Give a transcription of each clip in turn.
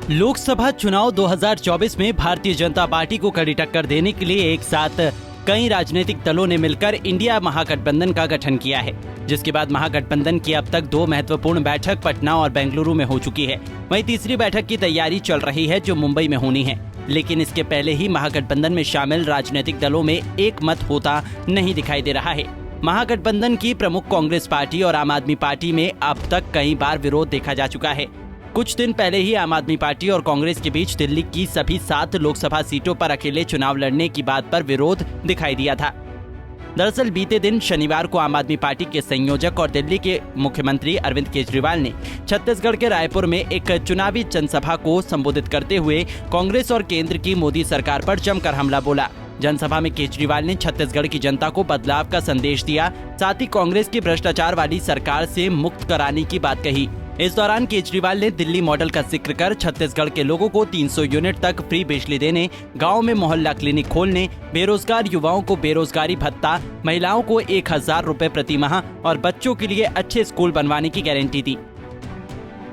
लोकसभा चुनाव 2024 में भारतीय जनता पार्टी को कड़ी टक्कर देने के लिए एक साथ कई राजनीतिक दलों ने मिलकर इंडिया महागठबंधन का गठन किया है, जिसके बाद महागठबंधन की अब तक 2 महत्वपूर्ण बैठक पटना और बेंगलुरु में हो चुकी है। वहीं तीसरी बैठक की तैयारी चल रही है जो मुंबई में होनी है, लेकिन इसके पहले ही महागठबंधन में शामिल राजनीतिक दलों में एक मत होता नहीं दिखाई दे रहा है। महागठबंधन की प्रमुख कांग्रेस पार्टी और आम आदमी पार्टी में अब तक कई बार विरोध देखा जा चुका है। कुछ दिन पहले ही आम आदमी पार्टी और कांग्रेस के बीच दिल्ली की सभी 7 लोकसभा सीटों पर अकेले चुनाव लड़ने की बात पर विरोध दिखाई दिया था। दरअसल बीते दिन शनिवार को आम आदमी पार्टी के संयोजक और दिल्ली के मुख्यमंत्री अरविंद केजरीवाल ने छत्तीसगढ़ के रायपुर में एक चुनावी जनसभा को संबोधित करते हुए कांग्रेस और केंद्र की मोदी सरकार पर जमकर हमला बोला। जनसभा में केजरीवाल ने छत्तीसगढ़ की जनता को बदलाव का संदेश दिया, साथ ही कांग्रेस की भ्रष्टाचार वाली सरकार से मुक्त कराने की बात कही। इस दौरान केजरीवाल ने दिल्ली मॉडल का जिक्र कर छत्तीसगढ़ के लोगों को 300 यूनिट तक फ्री बिजली देने, गांव में मोहल्ला क्लिनिक खोलने, बेरोजगार युवाओं को बेरोजगारी भत्ता, महिलाओं को 1000 रुपए प्रति माह और बच्चों के लिए अच्छे स्कूल बनवाने की गारंटी दी।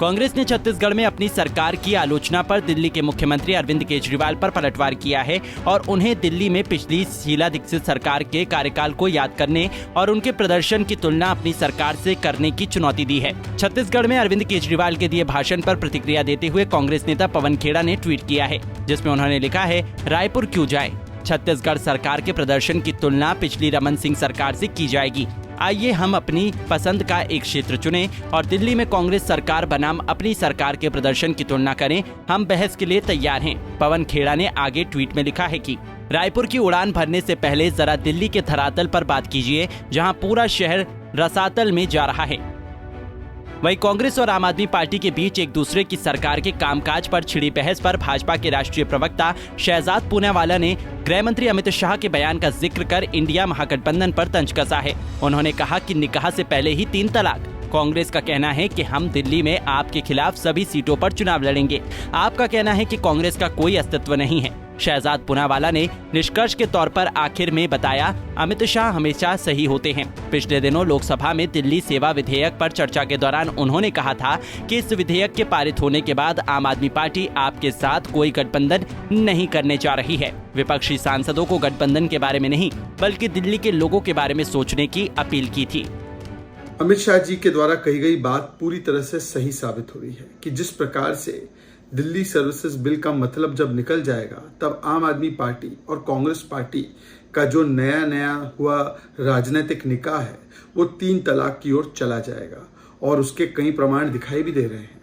कांग्रेस ने छत्तीसगढ़ में अपनी सरकार की आलोचना पर दिल्ली के मुख्यमंत्री अरविंद केजरीवाल पर पलटवार किया है और उन्हें दिल्ली में पिछली शीला दीक्षित सरकार के कार्यकाल को याद करने और उनके प्रदर्शन की तुलना अपनी सरकार से करने की चुनौती दी है। छत्तीसगढ़ में अरविंद केजरीवाल के दिए भाषण पर प्रतिक्रिया देते हुए कांग्रेस नेता पवन खेड़ा ने ट्वीट किया है, जिसमें उन्होंने लिखा है, रायपुर क्यों जाए, छत्तीसगढ़ सरकार के प्रदर्शन की तुलना पिछली रमन सिंह सरकार से की जाएगी। आइए हम अपनी पसंद का एक क्षेत्र चुनें और दिल्ली में कांग्रेस सरकार बनाम अपनी सरकार के प्रदर्शन की तुलना करें। हम बहस के लिए तैयार हैं। पवन खेड़ा ने आगे ट्वीट में लिखा है कि रायपुर की उड़ान भरने से पहले जरा दिल्ली के धरातल पर बात कीजिए, जहां पूरा शहर रसातल में जा रहा है। वहीं कांग्रेस और आम आदमी पार्टी के बीच एक दूसरे की सरकार के कामकाज पर छिड़ी बहस पर भाजपा के राष्ट्रीय प्रवक्ता शहजाद पूनावाला ने गृह मंत्री अमित शाह के बयान का जिक्र कर इंडिया महागठबंधन पर तंज कसा है। उन्होंने कहा कि निकाह से पहले ही 3 तलाक। कांग्रेस का कहना है कि हम दिल्ली में आपके खिलाफ सभी सीटों पर चुनाव लड़ेंगे। आपका कहना है कि कांग्रेस का कोई अस्तित्व नहीं है। शहजाद पूनावाला ने निष्कर्ष के तौर पर आखिर में बताया, अमित शाह हमेशा सही होते हैं। पिछले दिनों लोकसभा में दिल्ली सेवा विधेयक पर चर्चा के दौरान उन्होंने कहा था कि इस विधेयक के पारित होने के बाद आम आदमी पार्टी आपके साथ कोई गठबंधन नहीं करने जा रही है। विपक्षी सांसदों को गठबंधन के बारे में नहीं बल्कि दिल्ली के लोगों के बारे में सोचने की अपील की थी। अमित शाह जी के द्वारा कही गई बात पूरी तरह से सही साबित हो रही है कि जिस प्रकार से दिल्ली सर्विसेज बिल का मतलब जब निकल जाएगा, तब आम आदमी पार्टी और कांग्रेस पार्टी का जो नया हुआ राजनीतिक निकाह है वो 3 तलाक की ओर चला जाएगा और उसके कई प्रमाण दिखाई भी दे रहे हैं।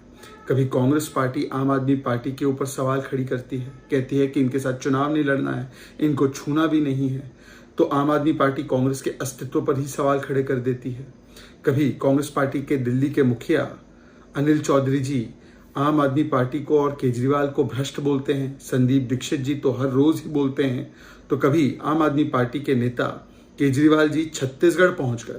कभी कांग्रेस पार्टी आम आदमी पार्टी के ऊपर सवाल खड़ी करती है, कहती है कि इनके साथ चुनाव नहीं लड़ना है, इनको छूना भी नहीं है, तो आम आदमी पार्टी कांग्रेस के अस्तित्व पर ही सवाल खड़े कर देती है। कभी कांग्रेस पार्टी के दिल्ली के मुखिया अनिल चौधरी जी आम आदमी पार्टी को और केजरीवाल को भ्रष्ट बोलते हैं, संदीप दीक्षित जी तो हर रोज ही बोलते हैं, तो कभी आम आदमी पार्टी के नेता केजरीवाल जी छत्तीसगढ़ पहुंचकर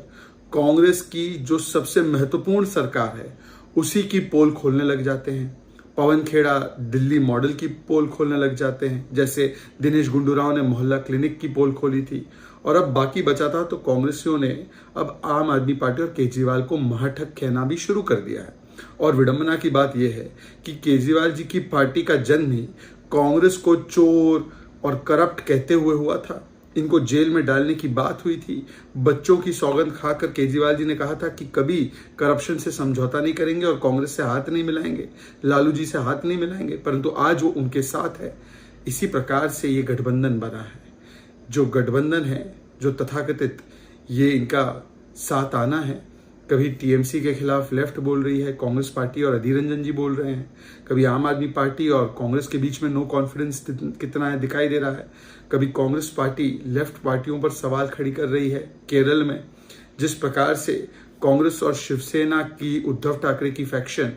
कांग्रेस की जो सबसे महत्वपूर्ण सरकार है उसी की पोल खोलने लग जाते हैं। पवन खेड़ा दिल्ली मॉडल की पोल खोलने लग जाते हैं, जैसे दिनेश गुंडूराव ने मोहल्ला क्लिनिक की पोल खोली थी, और अब बाकी बचा था तो कांग्रेसियों ने अब आम आदमी पार्टी और केजरीवाल को महाठग कहना भी शुरू कर दिया है। और विडंबना की बात यह है कि केजरीवाल जी की पार्टी का जन्म ही कांग्रेस को चोर और करप्ट कहते हुए हुआ था। इनको जेल में डालने की बात हुई थी। बच्चों की सौगंध खाकर केजरीवाल जी ने कहा था कि कभी करप्शन से समझौता नहीं करेंगे और कांग्रेस से हाथ नहीं मिलाएंगे, लालू जी से हाथ नहीं मिलाएंगे, परंतु आज वो उनके साथ है। इसी प्रकार से ये गठबंधन बना है। जो गठबंधन है, जो तथाकथित ये इनका साथ आना है, कभी टीएमसी के खिलाफ लेफ्ट बोल रही है कांग्रेस पार्टी और अधीर रंजन जी बोल रहे हैं, कभी आम आदमी पार्टी और कांग्रेस के बीच में नो कॉन्फिडेंस कितना है दिखाई दे रहा है, कभी कांग्रेस पार्टी लेफ्ट पार्टियों पर सवाल खड़ी कर रही है। केरल में जिस प्रकार से कांग्रेस और शिवसेना की उद्धव ठाकरे की फैक्शन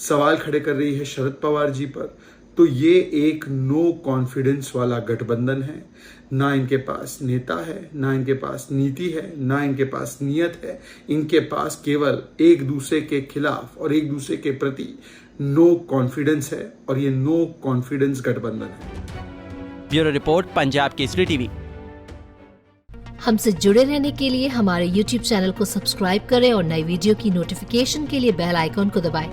सवाल खड़े कर रही है शरद पवार जी पर, तो ये एक नो कॉन्फिडेंस वाला गठबंधन है। ना इनके पास नेता है, ना इनके पास नीति है, ना इनके पास नियत है। इनके पास केवल एक दूसरे के खिलाफ और एक दूसरे के प्रति नो कॉन्फिडेंस है, और ये नो कॉन्फिडेंस गठबंधन है। Bureau report, Punjab Kesari TV. हमसे जुड़े रहने के लिए हमारे YouTube चैनल को सब्सक्राइब करें और नई वीडियो की नोटिफिकेशन के लिए बेल आइकॉन को दबाएं।